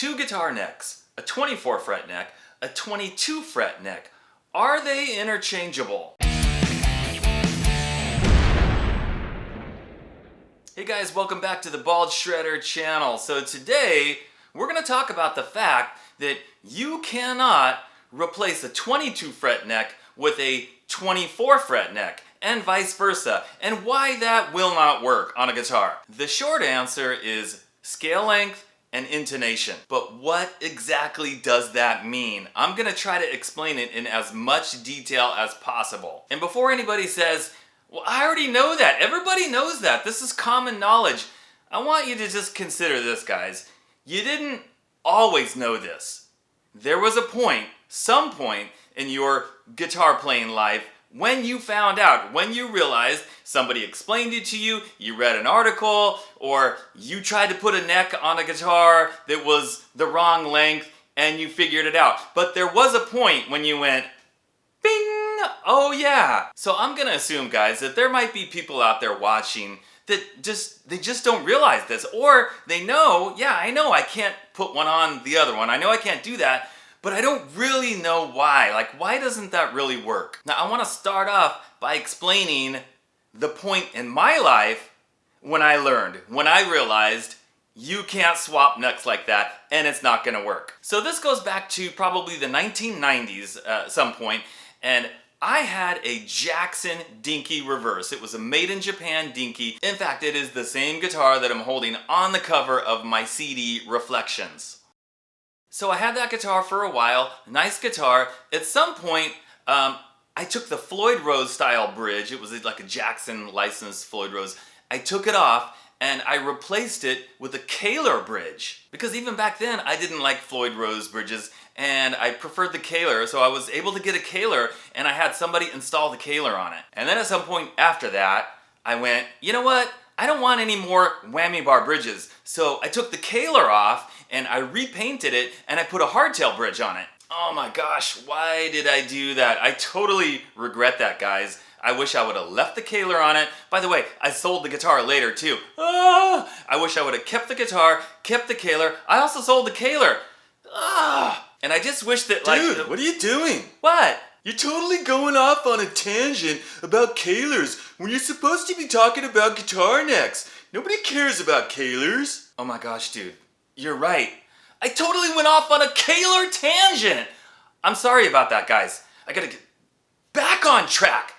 two guitar necks, a 24 fret neck, a 22 fret neck. Are they interchangeable? Hey guys, welcome back to the Bald Shredder channel. So today, we're going to talk about the fact that you cannot replace a 22 fret neck with a 24 fret neck, and vice versa, and why that will not work on a guitar. The short answer is scale length and intonation. But what exactly does that mean? I'm gonna try to explain it in as much detail as possible. And before anybody says, well, I already know that, everybody knows that, this is common knowledge, I want you to just consider this, guys. You didn't always know this. There was a point, some point in your guitar playing life when you found out, when you realized somebody explained it to you, you read an article, or you tried to put a neck on a guitar that was the wrong length and you figured it out. But there was a point when you went, bing, oh yeah. So I'm gonna assume, guys, that there might be people out there watching that they just don't realize this, or they know, yeah, I know I can't put one on the other one. I know I can't do that, but I don't really know why. Like, why doesn't that really work? Now, I want to start off by explaining the point in my life when I realized you can't swap necks like that and it's not going to work. So this goes back to probably the 1990s at some point, and I had a Jackson Dinky Reverse. It was a made in Japan Dinky. In fact, it is the same guitar that I'm holding on the cover of my CD, Reflections. So I had that guitar for a while, nice guitar. At some point, I took the Floyd Rose style bridge. It was like a Jackson licensed Floyd Rose. I took it off and I replaced it with a Kahler bridge. Because even back then, I didn't like Floyd Rose bridges and I preferred the Kahler. So I was able to get a Kahler and I had somebody install the Kahler on it. And then at some point after that, I went, you know what? I don't want any more whammy bar bridges. So I took the Kahler off and I repainted it and I put a hardtail bridge on it. Oh my gosh, why did I do that? I totally regret that, guys. I wish I would have left the Kahler on it. By the way, I sold the guitar later too. I wish I would have kept the guitar, kept the Kahler. I also sold the Kahler. And I just wish that, like... Dude, what are you doing? What? You're totally going off on a tangent about Kahlers when you're supposed to be talking about guitar necks. Nobody cares about Kahlers. Oh my gosh, dude. You're right. I totally went off on a Kahler tangent. I'm sorry about that, guys. I gotta get back on track.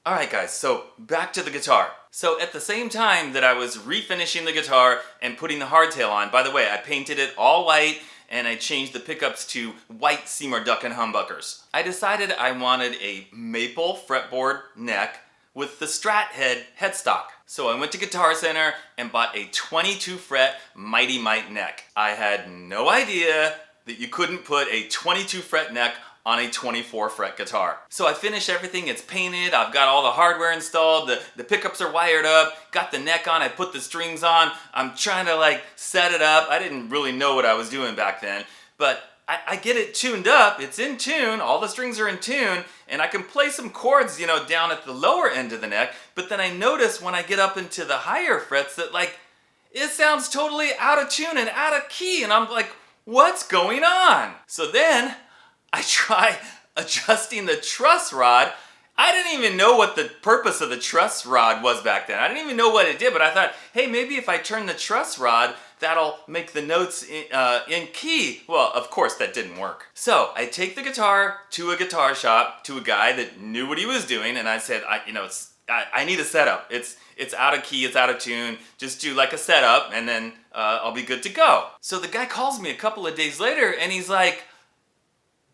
Alright guys, so back to the guitar. So at the same time that I was refinishing the guitar and putting the hardtail on, by the way, I painted it all white and I changed the pickups to white Seymour Duncan humbuckers. I decided I wanted a maple fretboard neck with the Strat head headstock. So I went to Guitar Center and bought a 22 fret Mighty Mite neck. I had no idea that you couldn't put a 22 fret neck on a 24 fret guitar. So I finished everything, it's painted, I've got all the hardware installed, the pickups are wired up, got the neck on, I put the strings on, I'm trying to like set it up. I didn't really know what I was doing back then, but I get it tuned up, it's in tune, all the strings are in tune, and I can play some chords, you know, down at the lower end of the neck, but then I notice when I get up into the higher frets that like, it sounds totally out of tune and out of key, and I'm like, what's going on? So then, I try adjusting the truss rod. I didn't even know what the purpose of the truss rod was back then. I didn't even know what it did, but I thought, hey, maybe if I turn the truss rod, that'll make the notes in key. Well, of course, that didn't work. So I take the guitar to a guitar shop, to a guy that knew what he was doing, and I said, I need a setup. It's out of key, it's out of tune. Just do like a setup, and then I'll be good to go. So the guy calls me a couple of days later, and he's like,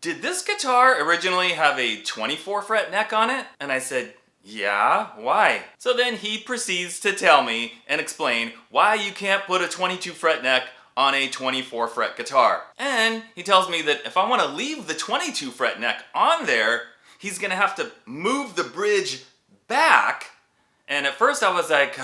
did this guitar originally have a 24 fret neck on it? And I said, yeah, why? So then he proceeds to tell me and explain why you can't put a 22 fret neck on a 24 fret guitar. And he tells me that if I want to leave the 22 fret neck on there, he's gonna have to move the bridge back. And at first I was like,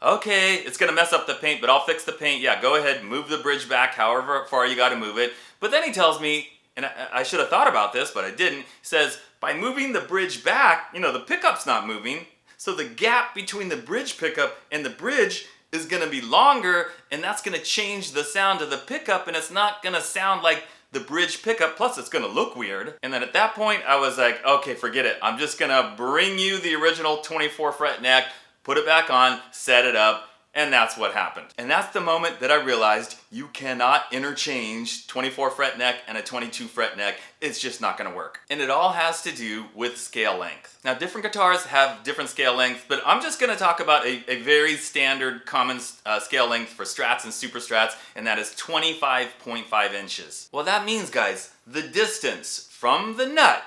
okay, it's gonna mess up the paint, but I'll fix the paint. Yeah, go ahead, move the bridge back however far you gotta move it. But then he tells me, and I should have thought about this, but I didn't. He says, by moving the bridge back, you know, the pickup's not moving, so the gap between the bridge pickup and the bridge is going to be longer, and that's going to change the sound of the pickup, and it's not going to sound like the bridge pickup, plus it's going to look weird. And then at that point, I was like, okay, forget it. I'm just going to bring you the original 24 fret neck, put it back on, set it up, and that's what happened. And that's the moment that I realized you cannot interchange 24 fret neck and a 22 fret neck. It's just not gonna work. And it all has to do with scale length. Now, different guitars have different scale lengths, but I'm just gonna talk about a very standard common scale length for strats and super strats, and that is 25.5 inches. Well, that means, guys, the distance from the nut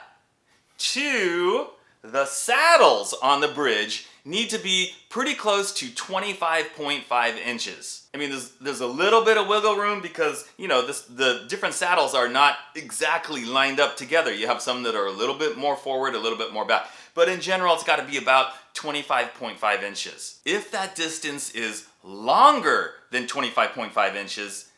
to the saddles on the bridge need to be pretty close to 25.5 inches. I mean, there's a little bit of wiggle room because, you know, the different saddles are not exactly lined up together. You have some that are a little bit more forward, a little bit more back. But in general, it's got to be about 25.5 inches. If that distance is longer than 25.5 inches,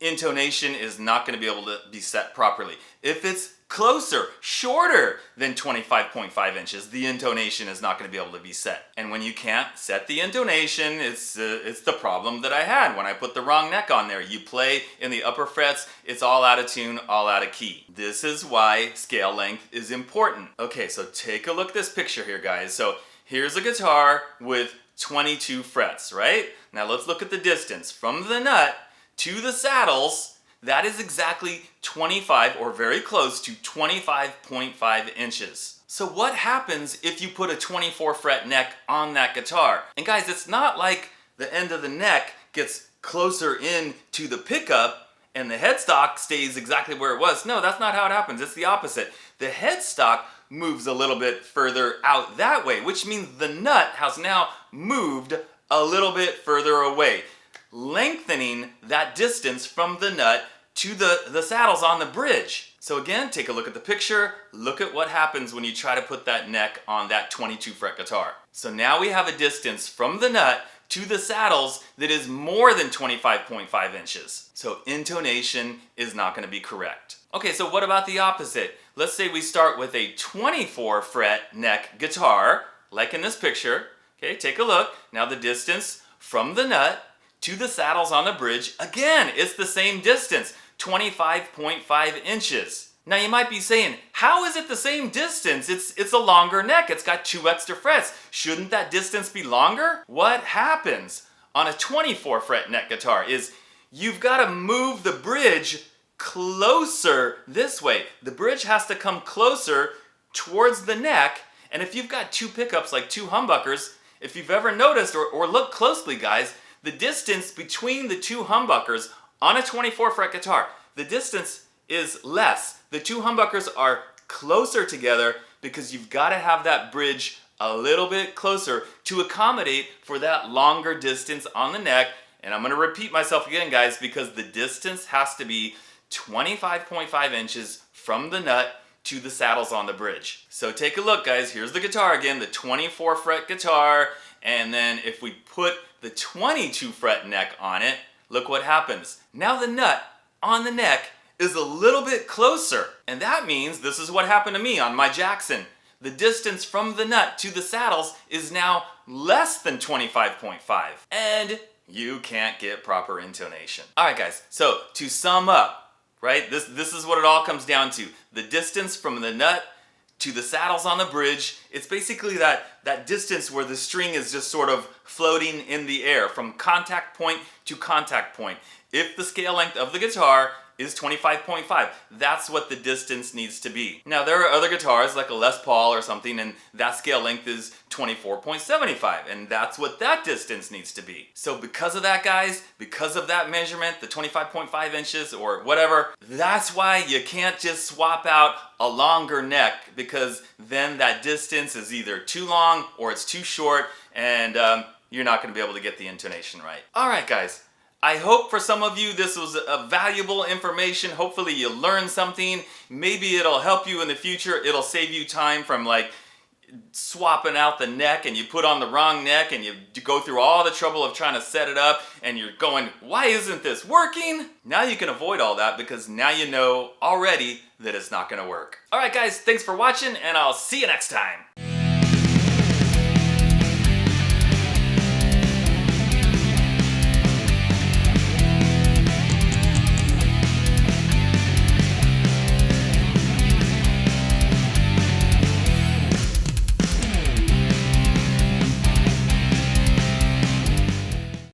intonation is not going to be able to be set properly. If it's closer, shorter than 25.5 inches, the intonation is not going to be able to be set. And when you can't set the intonation, it's the problem that I had when I put the wrong neck on there. You play in the upper frets, it's all out of tune, all out of key. This is why scale length is important. Okay, so take a look at this picture here, guys. So here's a guitar with 22 frets, right? Now let's look at the distance from the nut to the saddles. That is exactly 25, or very close to 25.5 inches. So what happens if you put a 24 fret neck on that guitar? And guys, it's not like the end of the neck gets closer in to the pickup and the headstock stays exactly where it was. No, that's not how it happens. It's the opposite. The headstock moves a little bit further out that way, which means the nut has now moved a little bit further away, lengthening that distance from the nut to the saddles on the bridge. So again, take a look at the picture. Look at what happens when you try to put that neck on that 22 fret guitar. So now we have a distance from the nut to the saddles that is more than 25.5 inches. So intonation is not going to be correct. Okay, so what about the opposite? Let's say we start with a 24 fret neck guitar, like in this picture. Okay, take a look. Now the distance from the nut to the saddles on the bridge, again, it's the same distance, 25.5 inches. Now you might be saying, how is it the same distance? It's a longer neck, it's got 2 extra frets. Shouldn't that distance be longer? What happens on a 24 fret neck guitar is you've got to move the bridge closer this way. The bridge has to come closer towards the neck, and if you've got 2 pickups like 2 humbuckers, if you've ever noticed or looked closely, guys, the distance between the 2 humbuckers on a 24 fret guitar, the distance is less. The 2 humbuckers are closer together because you've got to have that bridge a little bit closer to accommodate for that longer distance on the neck. And I'm going to repeat myself again, guys, because the distance has to be 25.5 inches from the nut to the saddles on the bridge. So take a look, guys. Here's the guitar again, the 24 fret guitar. And then if we put the 22 fret neck on it, look what happens. Now the nut on the neck is a little bit closer. And that means this is what happened to me on my Jackson. The distance from the nut to the saddles is now less than 25.5. And you can't get proper intonation. All right, guys, so to sum up, right, this is what it all comes down to. The distance from the nut to the saddles on the bridge, it's basically that distance where the string is just sort of floating in the air from contact point to contact point. If the scale length of the guitar is 25.5, that's what the distance needs to be. Now there are other guitars like a Les Paul or something, and that scale length is 24.75, and that's what that distance needs to be. So because of that, guys, because of that measurement, the 25.5 inches or whatever, that's why you can't just swap out a longer neck, because then that distance is either too long or it's too short, and you're not going to be able to get the intonation right. All right, guys. I hope for some of you this was a valuable information. Hopefully you learned something. Maybe it'll help you in the future. It'll save you time from like swapping out the neck and you put on the wrong neck and you go through all the trouble of trying to set it up and you're going, why isn't this working? Now you can avoid all that because now you know already that it's not going to work. All right, guys, thanks for watching and I'll see you next time.